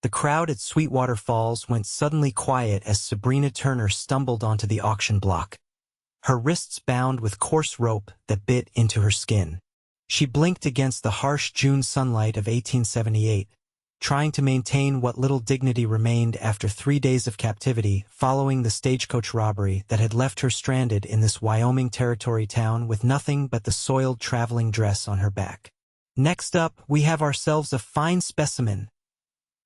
The crowd at Sweetwater Falls went suddenly quiet as Sabrina Turner stumbled onto the auction block, her wrists bound with coarse rope that bit into her skin. She blinked against the harsh June sunlight of 1878, trying to maintain what little dignity remained after 3 days of captivity following the stagecoach robbery that had left her stranded in this Wyoming Territory town with nothing but the soiled traveling dress on her back. "Next up, we have ourselves a fine specimen,"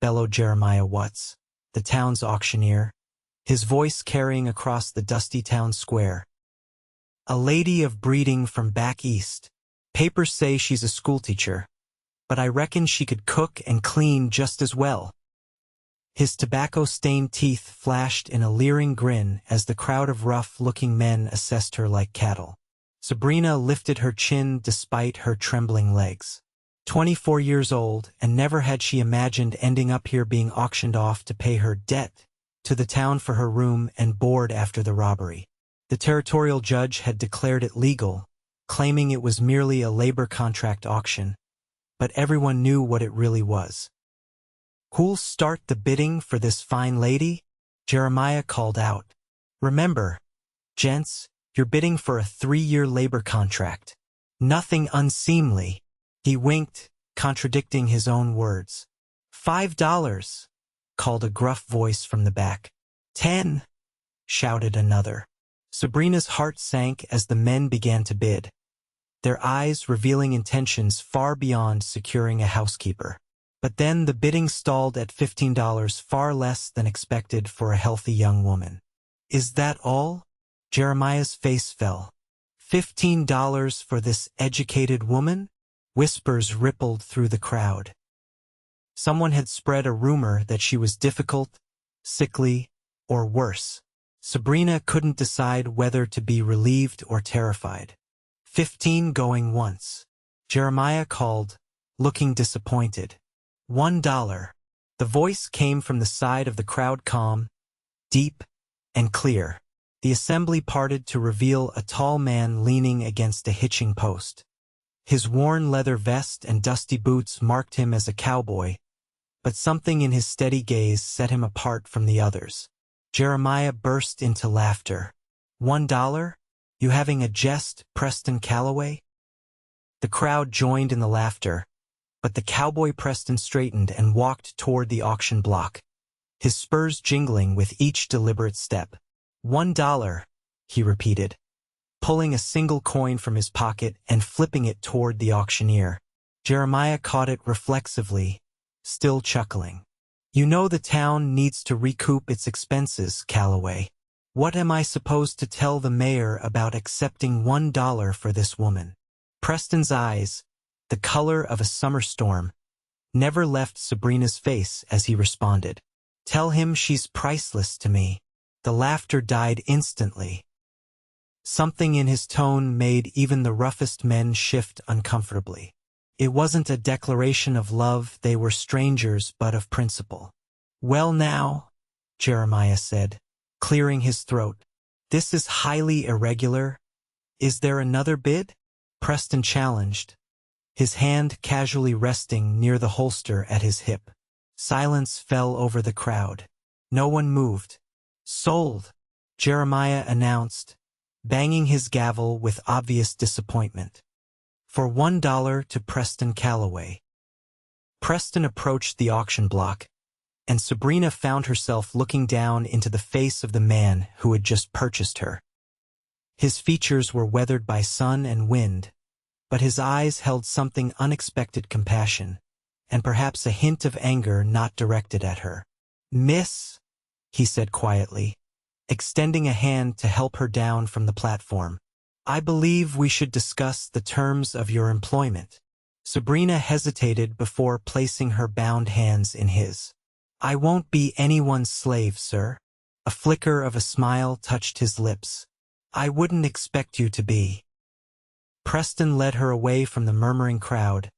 bellowed Jeremiah Watts, the town's auctioneer, his voice carrying across the dusty town square. "A lady of breeding from back east. Papers say she's a schoolteacher, but I reckon she could cook and clean just as well." His tobacco-stained teeth flashed in a leering grin as the crowd of rough-looking men assessed her like cattle. Sabrina lifted her chin despite her trembling legs. 24 years old, and never had she imagined ending up here being auctioned off to pay her debt to the town for her room and board after the robbery. The territorial judge had declared it legal, claiming it was merely a labor contract auction, but everyone knew what it really was. "Who'll start the bidding for this fine lady?" Jeremiah called out. "Remember, gents, you're bidding for a 3-year labor contract. Nothing unseemly." He winked, contradicting his own words. $5, called a gruff voice from the back. 10, shouted another. Sabrina's heart sank as the men began to bid, their eyes revealing intentions far beyond securing a housekeeper. But then the bidding stalled at $15, far less than expected for a healthy young woman. "Is that all?" Jeremiah's face fell. $15 for this educated woman? Whispers rippled through the crowd. Someone had spread a rumor that she was difficult, sickly, or worse. Sabrina couldn't decide whether to be relieved or terrified. 15 going once. Jeremiah called, looking disappointed. $1. The voice came from the side of the crowd, calm, deep, and clear. The assembly parted to reveal a tall man leaning against a hitching post. His worn leather vest and dusty boots marked him as a cowboy, but something in his steady gaze set him apart from the others. Jeremiah burst into laughter. $1? You having a jest, Preston Calloway? The crowd joined in the laughter, but the cowboy Preston straightened and walked toward the auction block, his spurs jingling with each deliberate step. $1, he repeated, pulling a single coin from his pocket and flipping it toward the auctioneer. Jeremiah caught it reflexively, still chuckling. "You know the town needs to recoup its expenses, Calloway. What am I supposed to tell the mayor about accepting $1 for this woman?" Preston's eyes, the color of a summer storm, never left Sabrina's face as he responded. "Tell him she's priceless to me." The laughter died instantly. Something in his tone made even the roughest men shift uncomfortably. It wasn't a declaration of love, they were strangers but of principle. "Well now," Jeremiah said, clearing his throat, "this is highly irregular. Is there another bid?" Preston challenged, his hand casually resting near the holster at his hip. Silence fell over the crowd. No one moved. "Sold," Jeremiah announced, banging his gavel with obvious disappointment. "For $1 to Preston Calloway." Preston approached the auction block, and Sabrina found herself looking down into the face of the man who had just purchased her. His features were weathered by sun and wind, but his eyes held something unexpected compassion, and perhaps a hint of anger not directed at her. "Miss," he said quietly, extending a hand to help her down from the platform, "I believe we should discuss the terms of your employment." Sabrina hesitated before placing her bound hands in his. "I won't be anyone's slave, sir." A flicker of a smile touched his lips. "I wouldn't expect you to be." Preston led her away from the murmuring crowd,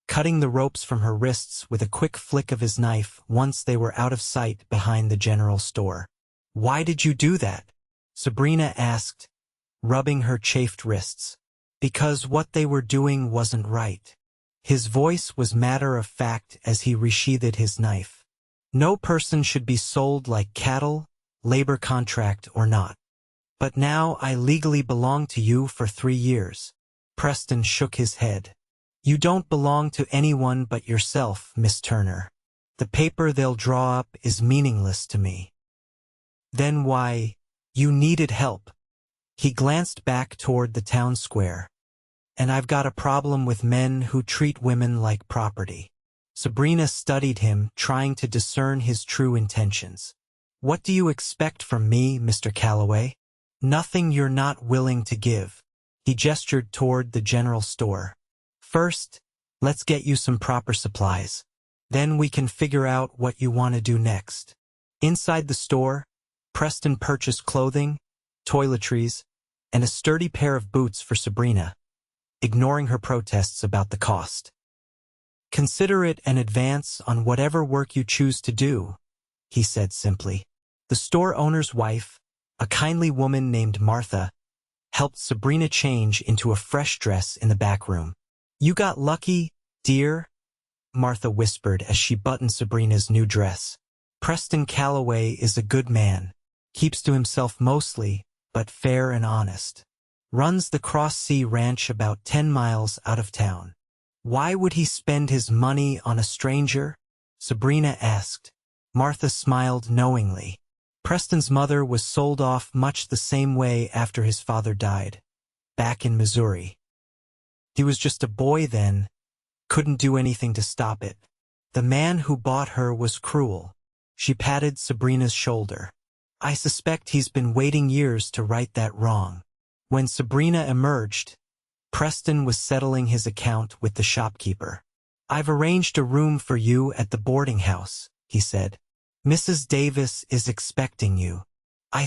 cutting the ropes from her wrists with a quick flick of his knife once they were out of sight behind the general store. "Why did you do that?" Sabrina asked, rubbing her chafed wrists. "Because what they were doing wasn't right." His voice was matter-of-fact as he resheathed his knife. No person should be sold like cattle, labor contract or not. But now I legally belong to you for 3 years. Preston shook his head. You don't belong to anyone but yourself, Miss Turner. The paper they'll draw up is meaningless to me. Then why, you needed help. He glanced back toward the town square. And I've got a problem with men who treat women like property. Sabrina studied him, trying to discern his true intentions. What do you expect from me, Mr. Calloway? Nothing you're not willing to give. He gestured toward the general store. First, let's get you some proper supplies. Then we can figure out what you want to do next. Inside the store, Preston purchased clothing, toiletries, and a sturdy pair of boots for Sabrina, ignoring her protests about the cost. Consider it an advance on whatever work you choose to do, he said simply. The store owner's wife, a kindly woman named Martha, helped Sabrina change into a fresh dress in the back room. You got lucky, dear, Martha whispered as she buttoned Sabrina's new dress. Preston Calloway is a good man, keeps to himself mostly, but fair and honest. Runs the Cross Sea Ranch about 10 miles out of town. Why would he spend his money on a stranger? Sabrina asked. Martha smiled knowingly. Preston's mother was sold off much the same way after his father died, back in Missouri. He was just a boy then, couldn't do anything to stop it. The man who bought her was cruel. She patted Sabrina's shoulder. I suspect he's been waiting years to right that wrong. When Sabrina emerged, Preston was settling his account with the shopkeeper. I've arranged a room for you at the boarding house, he said. Mrs. Davis is expecting you. I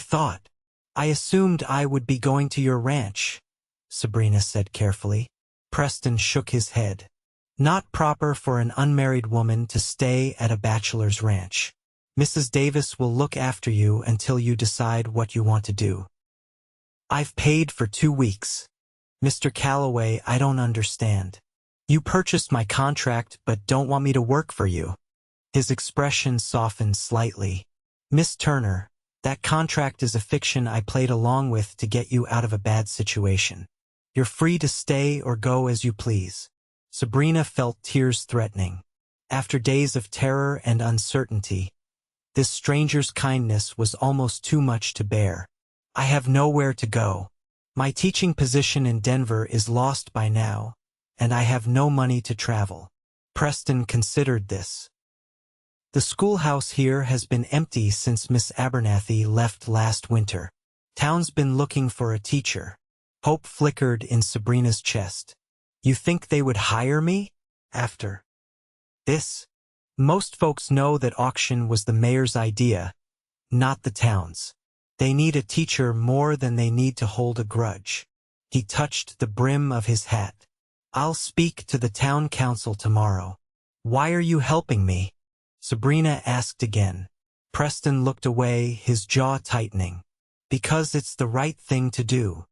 assumed I would be going to your ranch, Sabrina said carefully. Preston shook his head. Not proper for an unmarried woman to stay at a bachelor's ranch. Mrs. Davis will look after you until you decide what you want to do. I've paid for 2 weeks. Mr. Calloway, I don't understand. You purchased my contract but don't want me to work for you. His expression softened slightly. Miss Turner, that contract is a fiction I played along with to get you out of a bad situation. You're free to stay or go as you please. Sabrina felt tears threatening. After days of terror and uncertainty, this stranger's kindness was almost too much to bear. I have nowhere to go. My teaching position in Denver is lost by now, and I have no money to travel. Preston considered this. The schoolhouse here has been empty since Miss Abernathy left last winter. Town's been looking for a teacher. Hope flickered in Sabrina's chest. You think they would hire me? After this? Most folks know that auction was the mayor's idea, not the town's. They need a teacher more than they need to hold a grudge. He touched the brim of his hat. I'll speak to the town council tomorrow. Why are you helping me? Sabrina asked again. Preston looked away, his jaw tightening. Because it's the right thing to do.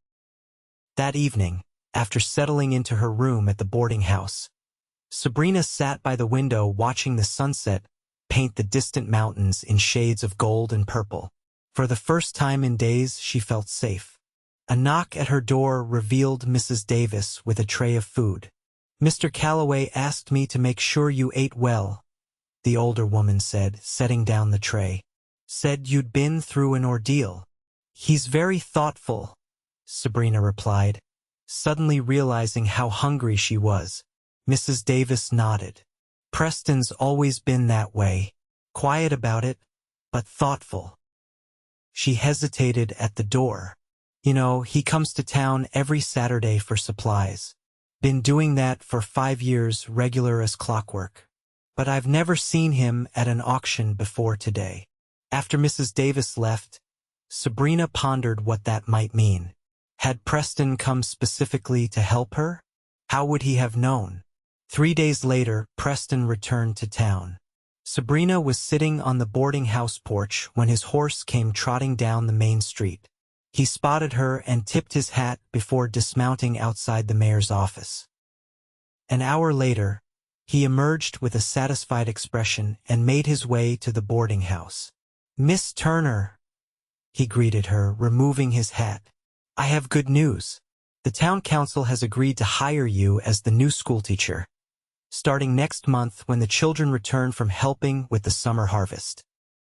That evening, after settling into her room at the boarding house, Sabrina sat by the window watching the sunset paint the distant mountains in shades of gold and purple. For the first time in days, she felt safe. A knock at her door revealed Mrs. Davis with a tray of food. Mr. Calloway asked me to make sure you ate well, the older woman said, setting down the tray. Said you'd been through an ordeal. He's very thoughtful, Sabrina replied, suddenly realizing how hungry she was. Mrs. Davis nodded. Preston's always been that way, quiet about it, but thoughtful. She hesitated at the door. You know, he comes to town every Saturday for supplies. Been doing that for 5 years, regular as clockwork. But I've never seen him at an auction before today. After Mrs. Davis left, Sabrina pondered what that might mean. Had Preston come specifically to help her? How would he have known? 3 days later, Preston returned to town. Sabrina was sitting on the boarding house porch when his horse came trotting down the main street. He spotted her and tipped his hat before dismounting outside the mayor's office. An hour later, He emerged with a satisfied expression and made his way to the boarding house. "Miss Turner," he greeted her, removing his hat. "I have good news. The town council has agreed to hire you as the new schoolteacher, starting next month when the children return from helping with the summer harvest."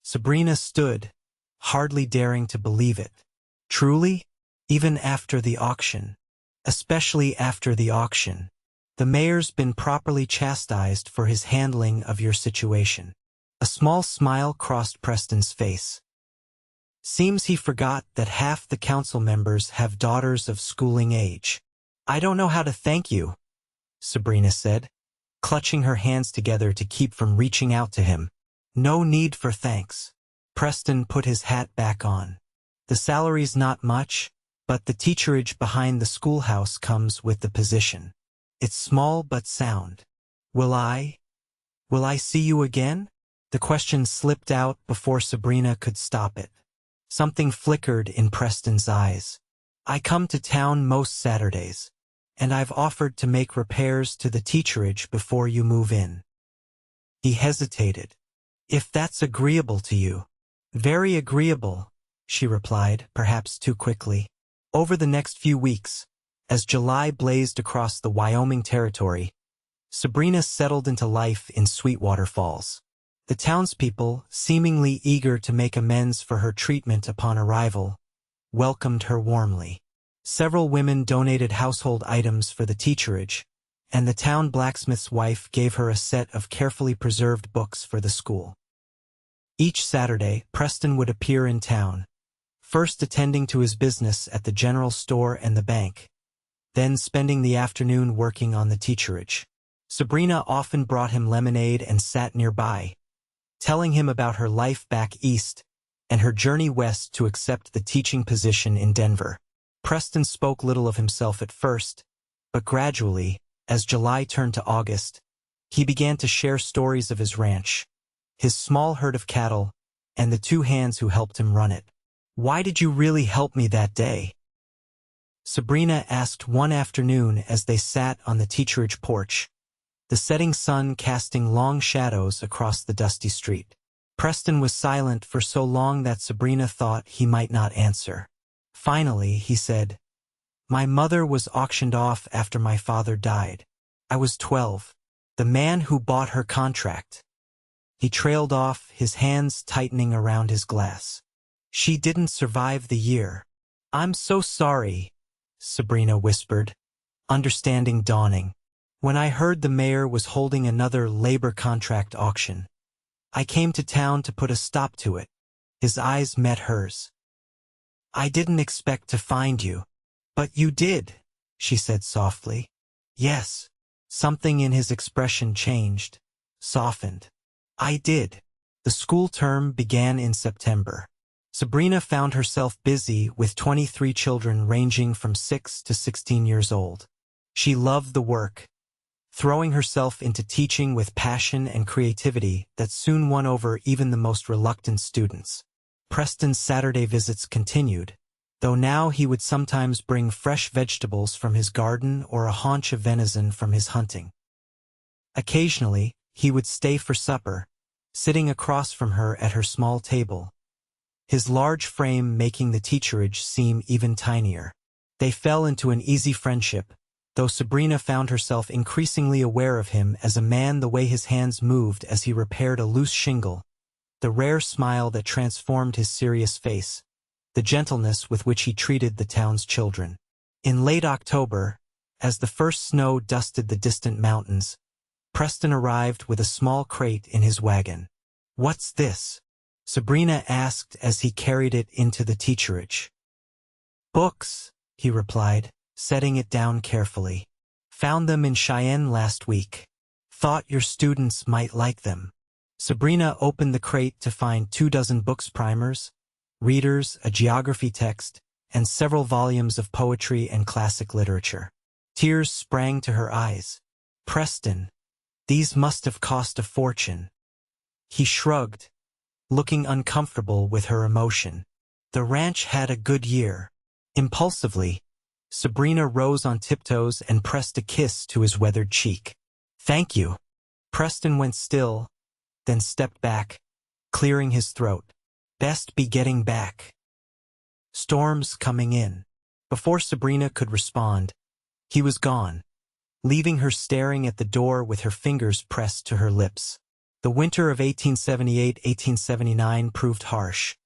Sabrina stood, hardly daring to believe it. Truly? Even after the auction? Especially after the auction. The mayor's been properly chastised for his handling of your situation. A small smile crossed Preston's face. Seems he forgot that half the council members have daughters of schooling age. "I don't know how to thank you," Sabrina said, clutching her hands together to keep from reaching out to him. "No need for thanks." Preston put his hat back on. "The salary's not much, but the teacherage behind the schoolhouse comes with the position. It's small but sound. Will I see you again?" The question slipped out before Sabrina could stop it. Something flickered in Preston's eyes. "I come to town most Saturdays, and I've offered to make repairs to the teacherage before you move in." He hesitated. "If that's agreeable to you." "Very agreeable," she replied, perhaps too quickly. Over the next few weeks, as July blazed across the Wyoming Territory, Sabrina settled into life in Sweetwater Falls. The townspeople, seemingly eager to make amends for her treatment upon arrival, welcomed her warmly. Several women donated household items for the teacherage, and the town blacksmith's wife gave her a set of carefully preserved books for the school. Each Saturday, Preston would appear in town, first attending to his business at the general store and the bank, then spending the afternoon working on the teacherage. Sabrina often brought him lemonade and sat nearby, telling him about her life back east and her journey west to accept the teaching position in Denver. Preston spoke little of himself at first, but gradually, as July turned to August, he began to share stories of his ranch, his small herd of cattle, and the two hands who helped him run it. "Why did you really help me that day?" Sabrina asked one afternoon as they sat on the teacherage porch, the setting sun casting long shadows across the dusty street. Preston was silent for so long that Sabrina thought he might not answer. Finally, he said, "My mother was auctioned off after my father died. I was 12. The man who bought her contract." He trailed off, his hands tightening around his glass. "She didn't survive the year." "I'm so sorry," Sabrina whispered, understanding dawning. "When I heard the mayor was holding another labor contract auction, I came to town to put a stop to it." His eyes met hers. "I didn't expect to find you." "But you did," she said softly. "Yes." Something in his expression changed, softened. "I did." The school term began in September. Sabrina found herself busy with 23 children ranging from 6 to 16 years old. She loved the work, throwing herself into teaching with passion and creativity that soon won over even the most reluctant students. Preston's Saturday visits continued, though now he would sometimes bring fresh vegetables from his garden or a haunch of venison from his hunting. Occasionally, he would stay for supper, sitting across from her at her small table, his large frame making the teacherage seem even tinier. They fell into an easy friendship, though Sabrina found herself increasingly aware of him as a man, the way his hands moved as he repaired a loose shingle, the rare smile that transformed his serious face, the gentleness with which he treated the town's children. In late October, as the first snow dusted the distant mountains, Preston arrived with a small crate in his wagon. "What's this?" Sabrina asked as he carried it into the teacherage. "Books," he replied, setting it down carefully. "Found them in Cheyenne last week. Thought your students might like them." Sabrina opened the crate to find 24 books, primers, readers, a geography text, and several volumes of poetry and classic literature. Tears sprang to her eyes. "Preston, these must have cost a fortune." He shrugged, looking uncomfortable with her emotion. "The ranch had a good year." Impulsively, Sabrina rose on tiptoes and pressed a kiss to his weathered cheek. "Thank you." Preston went still, then stepped back, clearing his throat. Best be getting back. Storm's coming in. Before Sabrina could respond, he was gone, leaving her staring at the door with her fingers pressed to her lips. The winter of 1878-1879 proved harsh,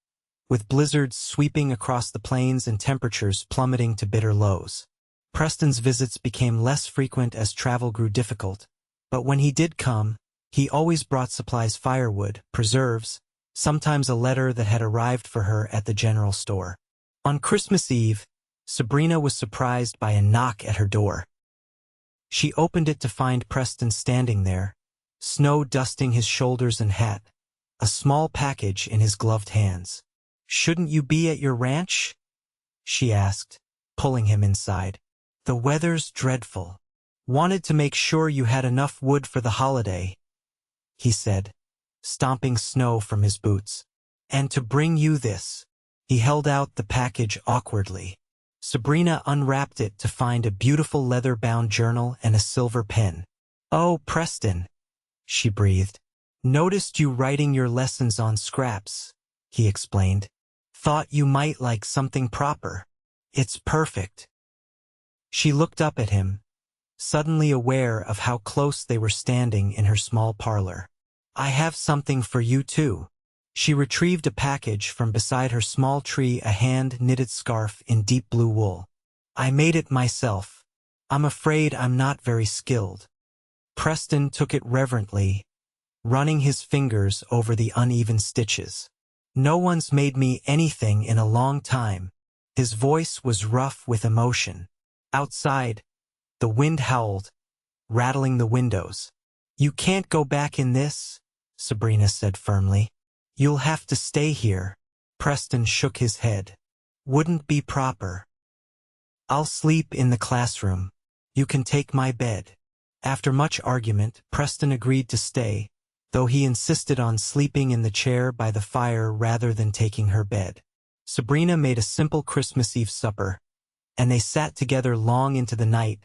with blizzards sweeping across the plains and temperatures plummeting to bitter lows. Preston's visits became less frequent as travel grew difficult, but when he did come, he always brought supplies: firewood, preserves, sometimes a letter that had arrived for her at the general store. On Christmas Eve, Sabrina was surprised by a knock at her door. She opened it to find Preston standing there, snow dusting his shoulders and hat, a small package in his gloved hands. "Shouldn't you be at your ranch?" she asked, pulling him inside. "The weather's dreadful. Wanted to make sure you had enough wood for the holiday," he said, stomping snow from his boots. "And to bring you this." He held out the package awkwardly. Sabrina unwrapped it to find a beautiful leather-bound journal and a silver pen. "Oh, Preston," she breathed. "Noticed you writing your lessons on scraps," he explained. "Thought you might like something proper. It's perfect." She looked up at him, suddenly aware of how close they were standing in her small parlor. "I have something for you too." She retrieved a package from beside her small tree, a hand-knitted scarf in deep blue wool. "I made it myself. I'm afraid I'm not very skilled." Preston took it reverently, running his fingers over the uneven stitches. "No one's made me anything in a long time." His voice was rough with emotion. Outside, the wind howled, rattling the windows. "You can't go back in this," Sabrina said firmly. "You'll have to stay here." Preston shook his head. "Wouldn't be proper." "I'll sleep in the classroom. You can take my bed." After much argument, Preston agreed to stay, though he insisted on sleeping in the chair by the fire rather than taking her bed. Sabrina made a simple Christmas Eve supper, and they sat together long into the night,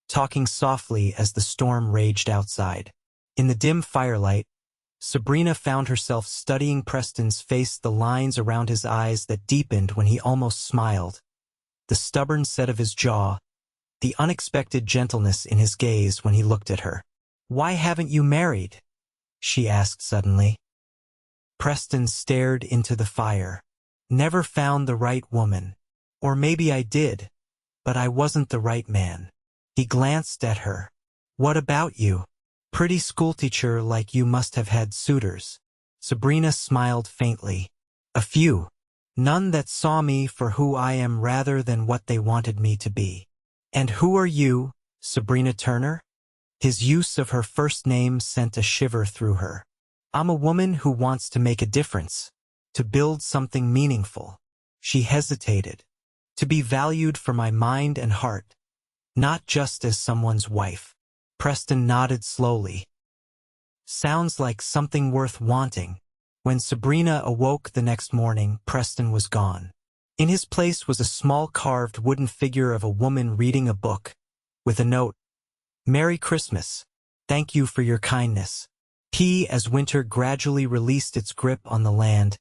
talking softly as the storm raged outside. In the dim firelight, Sabrina found herself studying Preston's face, the lines around his eyes that deepened when he almost smiled, the stubborn set of his jaw, the unexpected gentleness in his gaze when he looked at her. "Why haven't you married?" she asked suddenly. Preston stared into the fire. "Never found the right woman. Or maybe I did, but I wasn't the right man." He glanced at her. "What about you? Pretty schoolteacher like you must have had suitors." Sabrina smiled faintly. "A few. None that saw me for who I am rather than what they wanted me to be." "And who are you, Sabrina Turner?" His use of her first name sent a shiver through her. "I'm a woman who wants to make a difference, to build something meaningful." She hesitated. "To be valued for my mind and heart, not just as someone's wife." Preston nodded slowly. "Sounds like something worth wanting." When Sabrina awoke the next morning, Preston was gone. In his place was a small carved wooden figure of a woman reading a book, with a note, "Merry Christmas. Thank you for your kindness." As winter gradually released its grip on the land,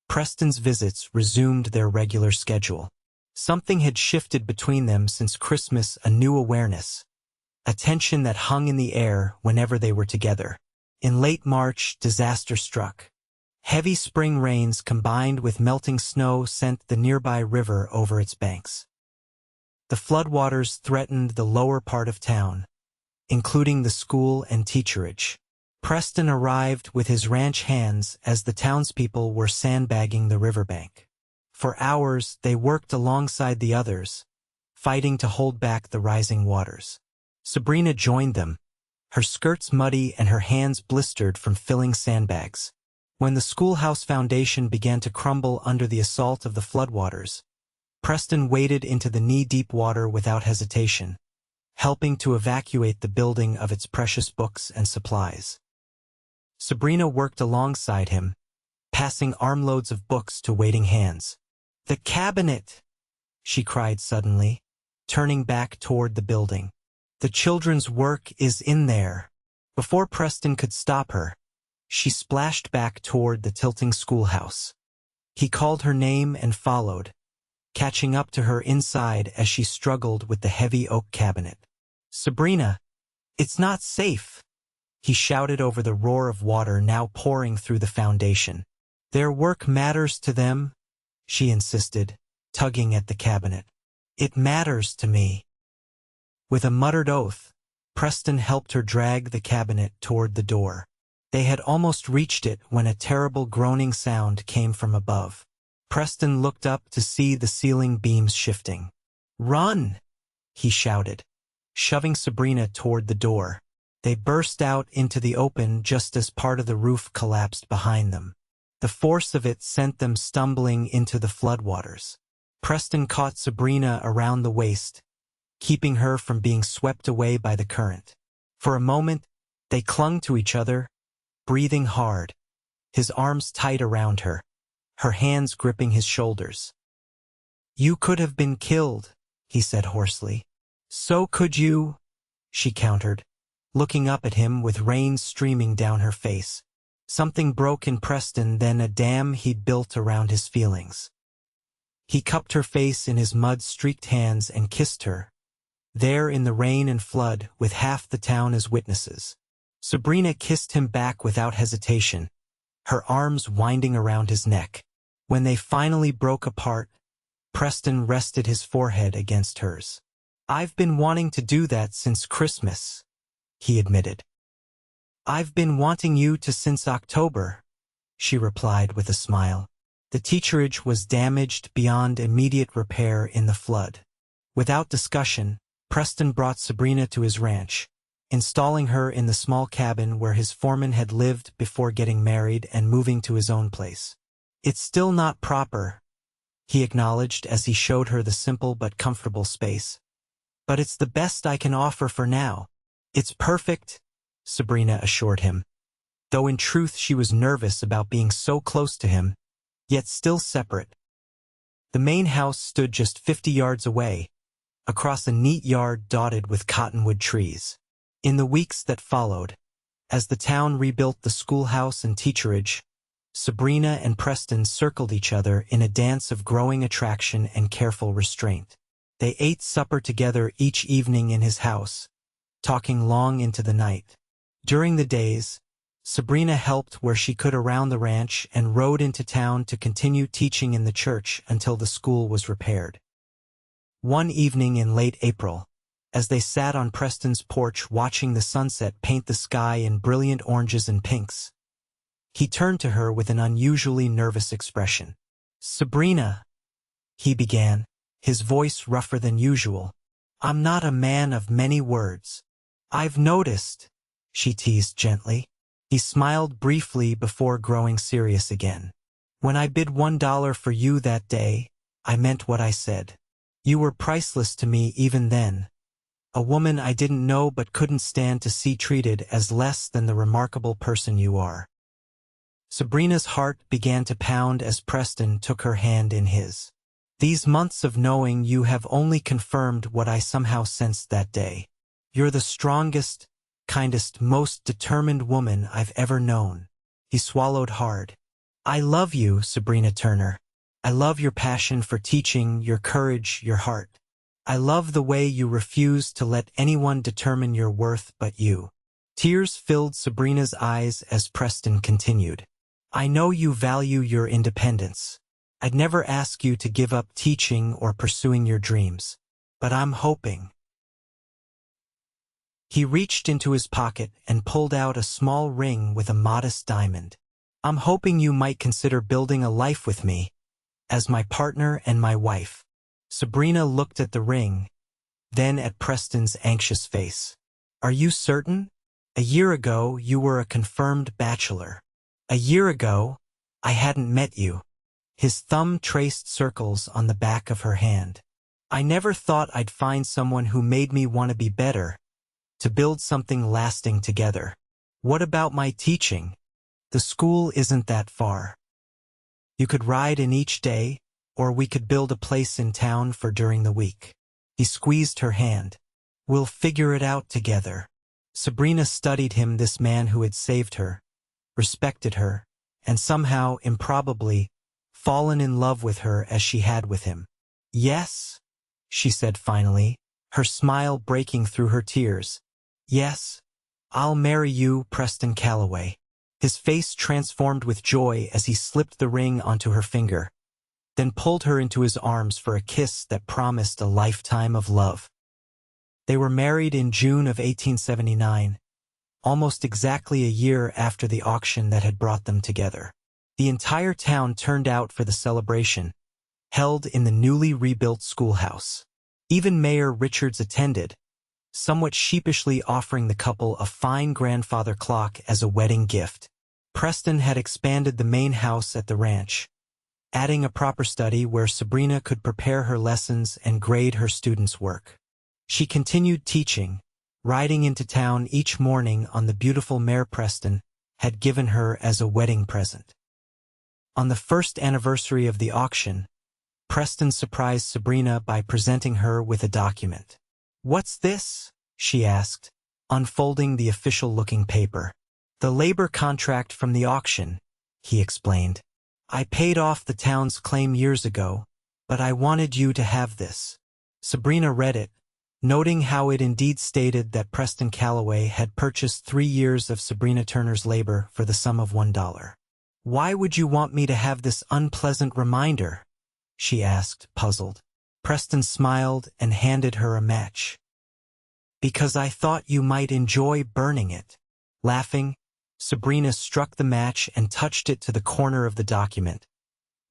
Preston's visits resumed their regular schedule. Something had shifted between them since Christmas, a new awareness, a tension that hung in the air whenever they were together. In late March, disaster struck. Heavy spring rains combined with melting snow sent the nearby river over its banks. The floodwaters threatened the lower part of town, including the school and teacherage. Preston arrived with his ranch hands as the townspeople were sandbagging the riverbank. For hours, they worked alongside the others, fighting to hold back the rising waters. Sabrina joined them, her skirts muddy and her hands blistered from filling sandbags. When the schoolhouse foundation began to crumble under the assault of the floodwaters, Preston waded into the knee-deep water without hesitation, helping to evacuate the building of its precious books and supplies. Sabrina worked alongside him, passing armloads of books to waiting hands. "The cabinet!" she cried suddenly, turning back toward the building. "The children's work is in there." Before Preston could stop her, she splashed back toward the tilting schoolhouse. He called her name and followed, catching up to her inside as she struggled with the heavy oak cabinet. "Sabrina, it's not safe," he shouted over the roar of water now pouring through the foundation. "Their work matters to them," she insisted, tugging at the cabinet. "It matters to me." With a muttered oath, Preston helped her drag the cabinet toward the door. They had almost reached it when a terrible groaning sound came from above. Preston looked up to see the ceiling beams shifting. "Run!" he shouted, shoving Sabrina toward the door. They burst out into the open just as part of the roof collapsed behind them. The force of it sent them stumbling into the floodwaters. Preston caught Sabrina around the waist, keeping her from being swept away by the current. For a moment, they clung to each other, breathing hard, his arms tight around her, her hands gripping his shoulders. "You could have been killed," he said hoarsely. "So could you," she countered, looking up at him with rain streaming down her face. Something broke in Preston, then a dam he'd built around his feelings. He cupped her face in his mud-streaked hands and kissed her, there in the rain and flood with half the town as witnesses. Sabrina kissed him back without hesitation, her arms winding around his neck. When they finally broke apart, Preston rested his forehead against hers. "I've been wanting to do that since Christmas," he admitted. "I've been wanting you to since October," she replied with a smile. The teacherage was damaged beyond immediate repair in the flood. Without discussion, Preston brought Sabrina to his ranch, installing her in the small cabin where his foreman had lived before getting married and moving to his own place. "It's still not proper," he acknowledged as he showed her the simple but comfortable space. "But it's the best I can offer for now." "It's perfect," Sabrina assured him, though in truth she was nervous about being so close to him, yet still separate. The main house stood just 50 yards away, across a neat yard dotted with cottonwood trees. In the weeks that followed, as the town rebuilt the schoolhouse and teacherage, Sabrina and Preston circled each other in a dance of growing attraction and careful restraint. They ate supper together each evening in his house, talking long into the night. During the days, Sabrina helped where she could around the ranch and rode into town to continue teaching in the church until the school was repaired. One evening in late April, as they sat on Preston's porch watching the sunset paint the sky in brilliant oranges and pinks, he turned to her with an unusually nervous expression. "Sabrina," he began, his voice rougher than usual, "I'm not a man of many words." "I've noticed," she teased gently. He smiled briefly before growing serious again. "When I bid $1 for you that day, I meant what I said. You were priceless to me even then. A woman I didn't know but couldn't stand to see treated as less than the remarkable person you are." Sabrina's heart began to pound as Preston took her hand in his. "These months of knowing you have only confirmed what I somehow sensed that day. You're the strongest, kindest, most determined woman I've ever known." He swallowed hard. "I love you, Sabrina Turner. I love your passion for teaching, your courage, your heart. I love the way you refuse to let anyone determine your worth but you." Tears filled Sabrina's eyes as Preston continued. "I know you value your independence. I'd never ask you to give up teaching or pursuing your dreams. But I'm hoping." He reached into his pocket and pulled out a small ring with a modest diamond. "I'm hoping you might consider building a life with me, as my partner and my wife." Sabrina looked at the ring, then at Preston's anxious face. "Are you certain? A year ago, you were a confirmed bachelor. A year ago, I hadn't met you." His thumb traced circles on the back of her hand. "I never thought I'd find someone who made me want to be better, to build something lasting together. What about my teaching? The school isn't that far. You could ride in each day, or we could build a place in town for during the week." He squeezed her hand. "We'll figure it out together." Sabrina studied him, this man who had saved her, respected her, and somehow, improbably, fallen in love with her as she had with him. "Yes," she said finally, her smile breaking through her tears. "Yes, I'll marry you, Preston Calloway." His face transformed with joy as he slipped the ring onto her finger, then pulled her into his arms for a kiss that promised a lifetime of love. They were married in June of 1879, almost exactly a year after the auction that had brought them together. The entire town turned out for the celebration, held in the newly rebuilt schoolhouse. Even Mayor Richards attended, somewhat sheepishly offering the couple a fine grandfather clock as a wedding gift. Preston had expanded the main house at the ranch, adding a proper study where Sabrina could prepare her lessons and grade her students' work. She continued teaching, riding into town each morning on the beautiful mare Preston had given her as a wedding present. On the first anniversary of the auction, Preston surprised Sabrina by presenting her with a document. "What's this?" she asked, unfolding the official-looking paper. "The labor contract from the auction," he explained. "I paid off the town's claim years ago, but I wanted you to have this." Sabrina read it, noting how it indeed stated that Preston Calloway had purchased 3 years of Sabrina Turner's labor for the sum of $1. "Why would you want me to have this unpleasant reminder?" she asked, puzzled. Preston smiled and handed her a match. "Because I thought you might enjoy burning it." Laughing, Sabrina struck the match and touched it to the corner of the document,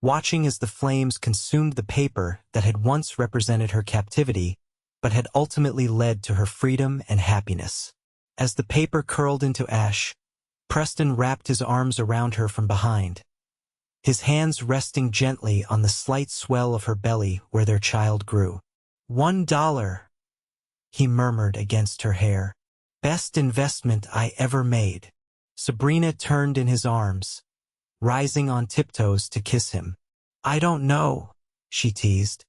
watching as the flames consumed the paper that had once represented her captivity, but had ultimately led to her freedom and happiness. As the paper curled into ash, Preston wrapped his arms around her from behind, his hands resting gently on the slight swell of her belly where their child grew. $1, he murmured against her hair. "Best investment I ever made." Sabrina turned in his arms, rising on tiptoes to kiss him. "I don't know," she teased.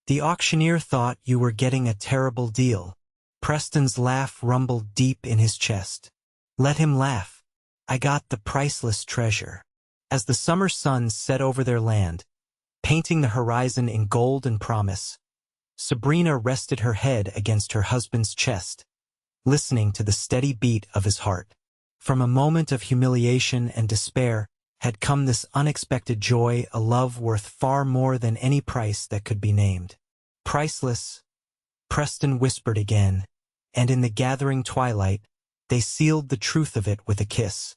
"The auctioneer thought you were getting a terrible deal." Preston's laugh rumbled deep in his chest. "Let him laugh. I got the priceless treasure." As the summer sun set over their land, painting the horizon in gold and promise, Sabrina rested her head against her husband's chest, listening to the steady beat of his heart. From a moment of humiliation and despair had come this unexpected joy, a love worth far more than any price that could be named. "Priceless," Preston whispered again, and in the gathering twilight, they sealed the truth of it with a kiss.